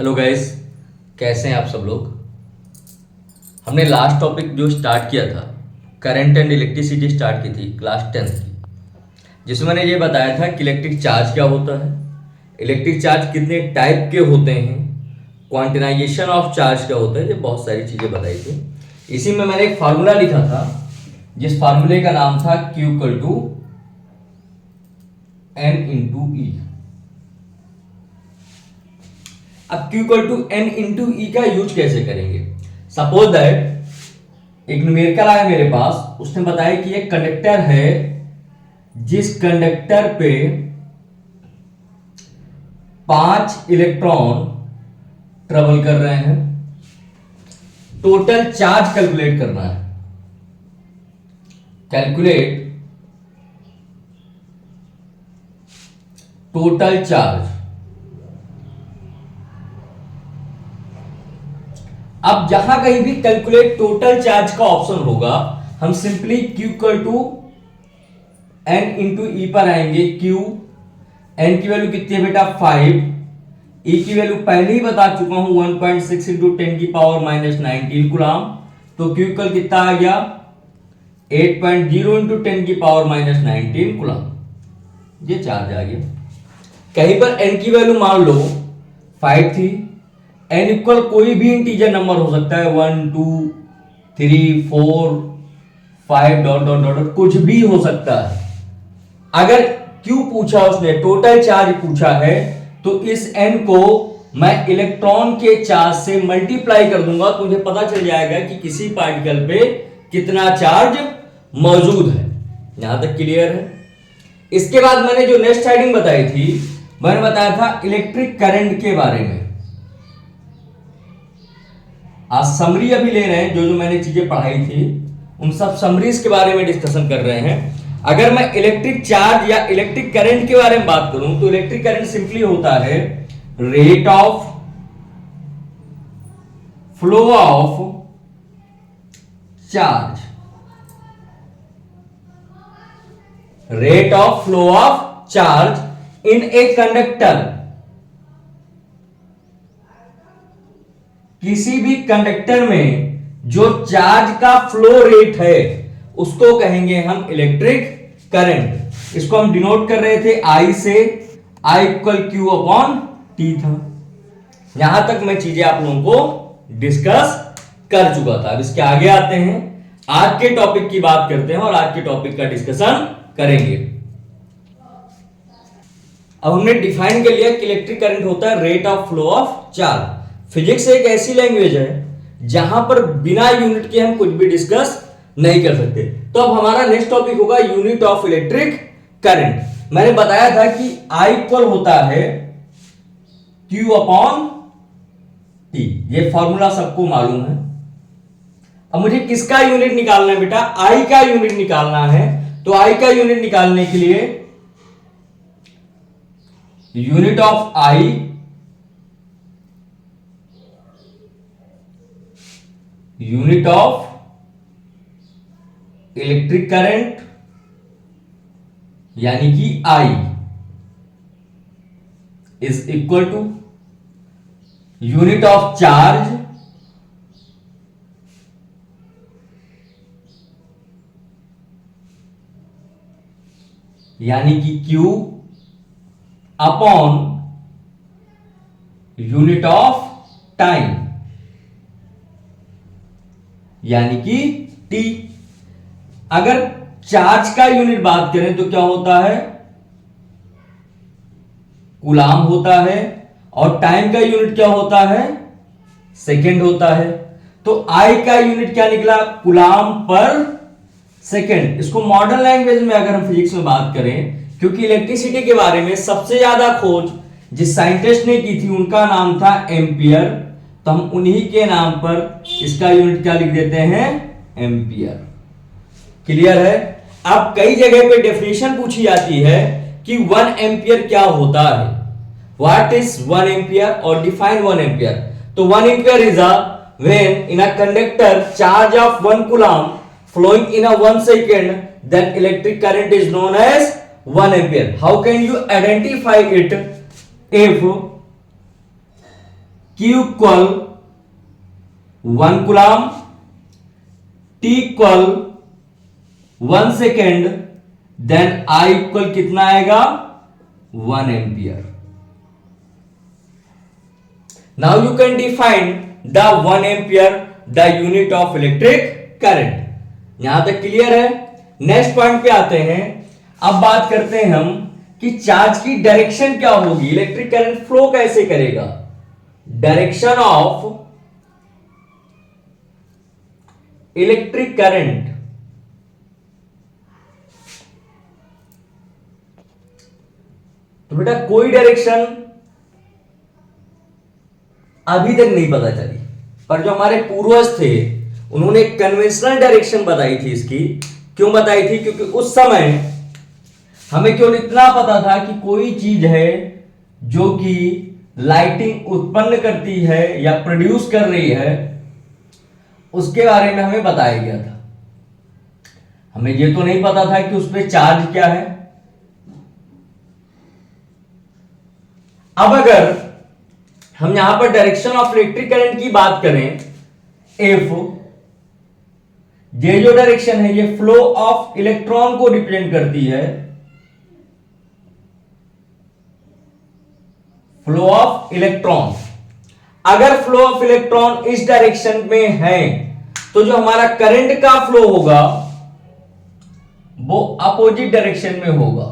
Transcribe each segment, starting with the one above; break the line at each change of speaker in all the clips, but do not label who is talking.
Hello guys, कैसे हैं आप सब लोग। हमने लास्ट टॉपिक जो स्टार्ट किया था करंट एंड इलेक्ट्रिसिटी स्टार्ट की थी क्लास 10th की, जिसमें मैंने ये बताया था कि इलेक्ट्रिक चार्ज क्या होता है, इलेक्ट्रिक चार्ज कितने टाइप के होते हैं, क्वांटिनाइजेशन ऑफ चार्ज क्या होता है, ये बहुत सारी चीज़ें बताई थी। इसी में मैंने एक फार्मूला लिखा था जिस फार्मूले का नाम था Q equal to N into E. अब Q equal to N into E का यूज कैसे करेंगे। सपोज दैट एक न्यूमेरिकल आया मेरे पास, उसने बताया कि एक कंडक्टर है जिस कंडक्टर पे 5 इलेक्ट्रॉन ट्रेवल कर रहे हैं, टोटल चार्ज कैलकुलेट करना है। Calculate total charge. अब जहां कहीं भी कैलकुलेट टोटल चार्ज का ऑप्शन होगा, हम simply Q equal to N into E पर आएंगे। Q N की वैल्यू कितनी है बेटा 5, E की वैल्यू पहले ही बता चुका हूं 1.6 इंटू 10 की पावर माइनस 19 कुलाम। तो Q इक्वल कितना आ गया 8.0 इंटू 10 की पावर माइनस 19 कुलाम। ये चार्ज आ गया। कहीं पर N की वैल्यू मान लो 5 थी, N इक्वल कोई भी इंटीजर नंबर हो सकता है, 1 2 3 4 5 डॉट डॉट डॉट कुछ भी हो सकता है। अगर Q पूछा उसने, टोटल चार्ज पूछा है, तो इस N को मैं इलेक्ट्रॉन के चार्ज से मल्टीप्लाई कर दूंगा तो मुझे पता चल जाएगा कि किसी पार्टिकल पे कितना चार्ज मौजूद है। यहां तक क्लियर है। इसके बाद मैंने जो नेक्स्ट हेडिंग बताई थी, मैंने बताया था इलेक्ट्रिक करंट के बारे में। आज समरी अभी ले रहे हैं, जो जो मैंने चीजें पढ़ाई थी उन सब समरीज के बारे में डिस्कशन कर रहे हैं। अगर मैं इलेक्ट्रिक चार्ज या इलेक्ट्रिक करंट के बारे में बात करूं तो इलेक्ट्रिक करंट सिंपली होता है rate of flow of charge, rate of flow of charge in a conductor. किसी भी कंडक्टर में जो चार्ज का फ्लो रेट है उसको कहेंगे हम इलेक्ट्रिक करंट। इसको हम डिनोट कर रहे थे I से, I equal Q upon T था। यहां तक मैं चीजें आप लोगों को डिस्कस कर चुका था। अब इसके आगे आते हैं, आज के टॉपिक की बात करते हैं और आज के टॉपिक का डिस्कशन करेंगे। अब हमने डिफाइन कर लिया कि इलेक्ट्रिक करंट होता है rate of flow of charge. Physics एक ऐसी लैंग्वेज है जहां पर बिना यूनिट के हम कुछ भी डिस्कस नहीं कर सकते। तो अब हमारा नेक्स्ट टॉपिक होगा यूनिट ऑफ इलेक्ट्रिक करंट। मैंने बताया था कि I इक्वल होता है Q अपॉन T, ये फॉर्मूला सबको मालूम है। अब मुझे किसका यूनिट निकालना है बेटा, I का यूनिट निकालना है। तो I का यूनिट निकालने के लिए unit of I unit of electric current यानी कि I is equal to unit of charge यानी कि Q upon unit of time यानी कि T। अगर चार्ज का यूनिट बात करें तो क्या होता है, कूलाम होता है, और टाइम का यूनिट क्या होता है, सेकेंड होता है। तो I का यूनिट क्या निकला, कूलाम पर सेकेंड। इसको मॉडर्न लैंग्वेज में अगर हम फिजिक्स में बात करें, क्योंकि इलेक्ट्रिसिटी के बारे में सबसे ज्यादा खोज जिस साइंटिस्ट ने की थी उनका नाम था एम्पियर, तो हम उन्हीं के नाम पर इसका यूनिट क्या लिख देते हैं, एम्पियर। क्लियर है। अब कई जगह पे डेफिनेशन पूछी जाती है कि 1 एम्पियर क्या होता है, व्हाट इज 1 एम्पियर, और डिफाइन 1 एम्पियर। तो 1 ampere is a when in a conductor charge of 1 coulomb flowing in a 1 second, then electric current is known as 1 ampere. How can you identify it if Q equal 1 coulomb, T equal 1 second, then I equal कितना आएगा 1 ampere. Now you can define the 1 ampere, the unit of electric current. यहां तक clear है. Next point पे आते हैं. अब बात करते हैं हम कि चार्ज की डायरेक्शन क्या होगी, इलेक्ट्रिक करंट फ्लो कैसे करेगा. डायरेक्शन ऑफ इलेक्ट्रिक करंट तो बेटा कोई डायरेक्शन अभी तक नहीं पता चली, पर जो हमारे पूर्वज थे उन्होंने कन्वेंशनल डायरेक्शन बताई थी. इसकी क्यों बताई थी, क्योंकि उस समय हमें केवल इतना पता था कि कोई चीज है जो कि लाइटिंग उत्पन्न करती है या प्रोड्यूस कर रही है, उसके बारे में हमें बताया गया था. हमें यह तो नहीं पता था कि उस पर चार्ज क्या है. अब अगर हम यहां पर डायरेक्शन ऑफ इलेक्ट्रिक करंट की बात करें, एफ, ये जो डायरेक्शन है ये फ्लो ऑफ इलेक्ट्रॉन को रिप्रेजेंट करती है. Flow of electron. अगर फ्लो ऑफ इलेक्ट्रॉन इस डायरेक्शन में है तो जो हमारा करंट का फ्लो होगा वो अपोजिट डायरेक्शन में होगा.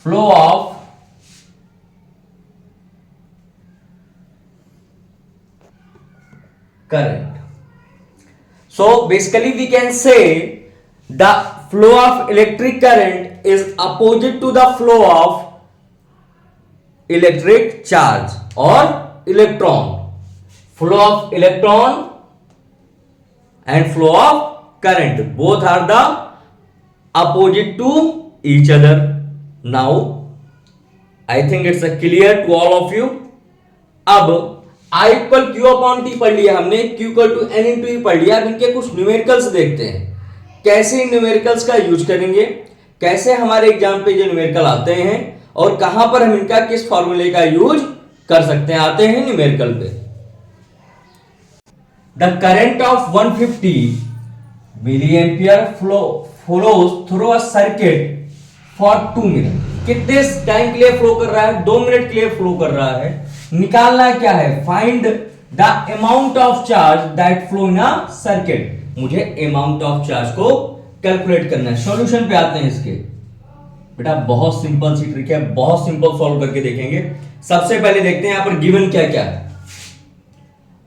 Flow of current. So basically we can say the flow of electric current is opposite to the flow of electric charge or electron. Flow of electron and flow of current both are the opposite to each other. Now I think it's a clear to all of you. अब I equal Q upon T पढ़ लिया हमने, Q equal to N into E पढ़ लिया. अब इनके कुछ numericals देखते हैं, कैसे इन न्यूमेरिकल्स का यूज करेंगे, कैसे हमारे एग्जाम पे जो न्यूमेरिकल आते हैं और कहां पर हम इनका किस फॉर्मूले का यूज कर सकते हैं. आते हैं न्यूमेरिकल पे. The current of 150 milliampere flows through a circuit for 2 minute. कितने टाइम के लिए फ्लो कर रहा है, 2 मिनट के लिए फ्लो कर रहा है. निकालना क्या है, find the amount of charge that flow in a circuit. मुझे अमाउंट ऑफ चार्ज को कैलकुलेट करना है. सॉल्यूशन पे आते हैं इसके. बेटा बहुत सिंपल सी ट्रिक है, बहुत सिंपल सॉल्व करके देखेंगे. सबसे पहले देखते हैं यहां पर गिवन क्या क्या है.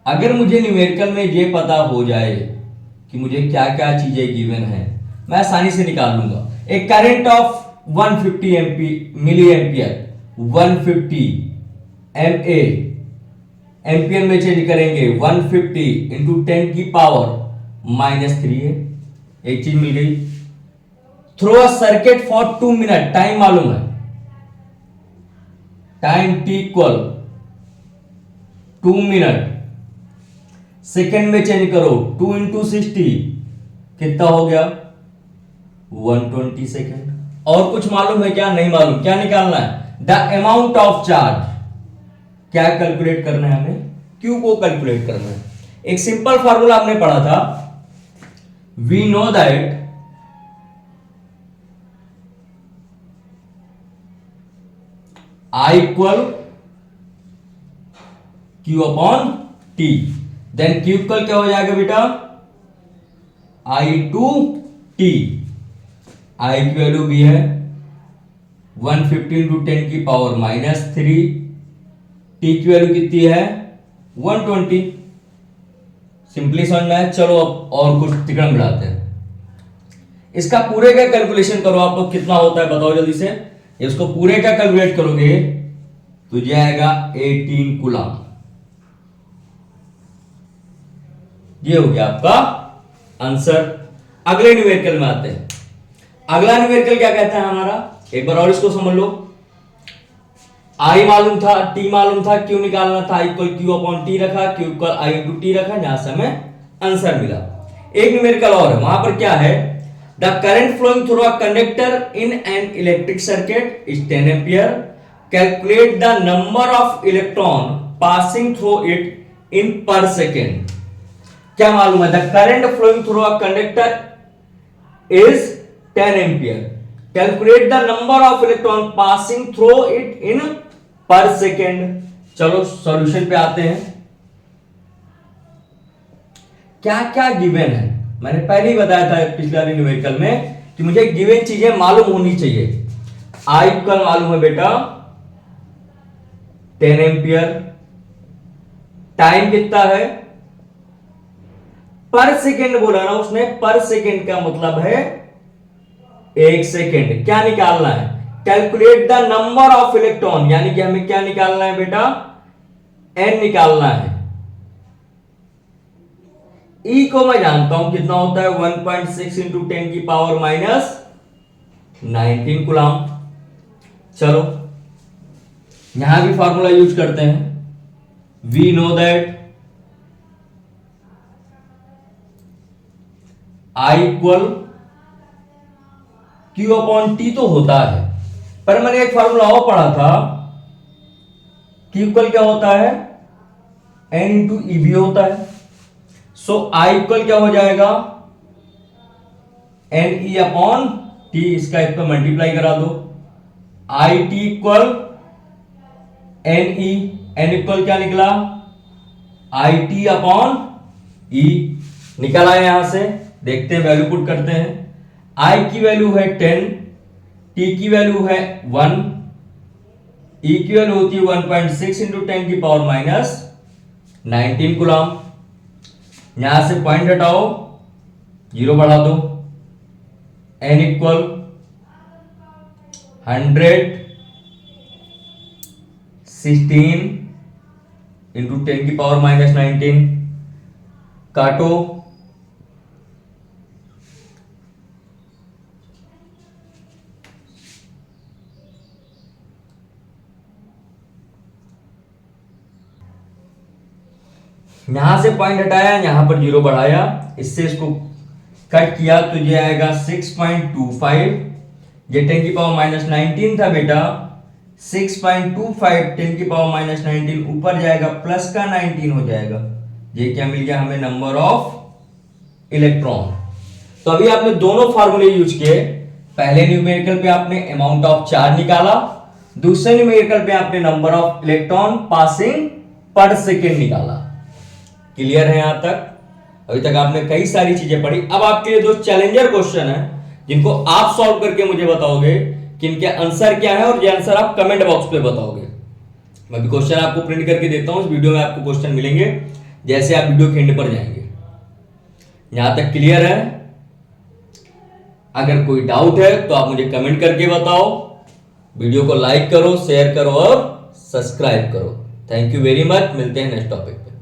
अगर मुझे न्यूमेरिकल में ये पता हो जाए कि मुझे क्या क्या चीजें गिवन है, मैं आसानी से निकाल लूंगा. एक current of 150 milliampere, 150 MA ampere में चेंज करेंगे 150 इंटू 10 की पावर -3 है. एक चीज मिल गई. Through a circuit for 2 minute, time मालूम है, time T equal 2 minute. Second में चेंज करो, 2 इंटू 60 कितना हो गया 120 सेकेंड. और कुछ मालूम है क्या, नहीं मालूम. क्या निकालना है, द अमाउंट ऑफ चार्ज. क्या कैलकुलेट करना है हमें, Q को कैलकुलेट करना है. एक सिंपल फार्मूला हमने पढ़ा था, we know that I equal Q upon T. Then Q equal क्या हो जाएगा बेटा, I टू T. I की वैल्यू भी है 150 इंटू 10 की पावर -3. T की वैल्यू कितनी है 120. सिंपली समझना है. चलो अब और कुछ तिकड़म बढ़ाते हैं. इसका पूरे का कैलकुलेशन करो आप लोग, कितना होता है बताओ जल्दी से. इसको पूरे का कैलकुलेट करोगे तो ये आएगा 18 कूलम. ये हो गया आपका आंसर. अगले न्यूमेरिकल में आते हैं. अगला न्यूमेरिकल क्या कहता है हमारा, एक बार और इसको समझ लो. I मालूम था, T मालूम था, Q निकालना था, इक्वल Q अपॉन T रखा, Q equal I into T रखा, जहां से हमें आंसर मिला. एक न्यूमेरिकल और है, वहां पर क्या है, the current flowing through a conductor in an electric circuit is 10 ampere. Calculate the number of electron passing through it in per second. क्या मालूम है? The current flowing through a conductor is 10 ampere. Calculate the number of electron passing through it in per second. चलो solution पे आते हैं। क्या क्या given है? मैंने पहले ही बताया था पिछले वाले न्यूमेरिकल में कि मुझे गिवन चीजें मालूम होनी चाहिए। आई इक्वल मालूम है बेटा 10 एम्पियर। टाइम कितना है? पर सेकेंड बोला ना उसने, पर सेकेंड का मतलब है 1 सेकेंड। क्या निकालना है? Calculate the number of electron, यानी कि हमें क्या निकालना है बेटा? एन निकालना है। ई को मैं जानता हूं कितना होता है, 1.6 इंटू 10 की पावर माइनस 19 कूलम। चलो यहां भी फॉर्मूला यूज करते हैं। We know that I equal Q upon T तो होता है, पर मैंने एक फॉर्मूला और पढ़ा था, क्यू इक्वल क्या होता है? एन इंटू ई भी होता है। सो आई इक्वल क्या हो जाएगा? एन ई अपॉन टी, इसका इस पर मल्टीप्लाई करा दो। I T equal N E, N equal क्या निकला? आई टी अपॉन ई निकल आया। यहां से देखते हैं, वैल्यू पुट करते हैं। आई की वैल्यू है 10, टी की वैल्यू है 1, ई की वैल्यू होती है 1.6 इंटू 10 की पावर माइनस 19 कूलम। यहां से पॉइंट हटाओ, 0 बढ़ा दो। एन इक्वल 116 इंटू 10 की पावर माइनस 19। काटो, यहां से पॉइंट हटाया, यहां पर 0 बढ़ाया, इससे इसको कट किया तो ये आएगा 6.25। ये 10 की पावर माइनस 19 था बेटा, 6.25 10 की पावर माइनस 19 ऊपर जाएगा प्लस का 19 हो जाएगा। ये क्या मिल गया हमें? Number of electron. तो अभी आपने दोनों फार्मूले यूज किए। पहले न्यूमेरिकल पे आपने अमाउंट ऑफ चार्ज निकाला, दूसरे न्यूमेरिकल पे आपने नंबर ऑफ इलेक्ट्रॉन पासिंग पर सेकेंड निकाला। क्लियर है यहां तक? अभी तक आपने कई सारी चीजें पढ़ी। अब आपके लिए दो चैलेंजर क्वेश्चन है जिनको आप सॉल्व करके मुझे बताओगे कि इनके आंसर क्या है, और ये आंसर आप कमेंट बॉक्स पे बताओगे। मैं भी क्वेश्चन आपको प्रिंट करके देता हूं, इस वीडियो में आपको क्वेश्चन मिलेंगे जैसे आप वीडियो के एंड पर जाएंगे। यहां तक क्लियर है? अगर कोई डाउट है तो आप मुझे कमेंट करके बताओ। वीडियो को लाइक करो, शेयर करो और सब्सक्राइब करो। Thank you very much. मिलते हैं नेक्स्ट टॉपिक पे।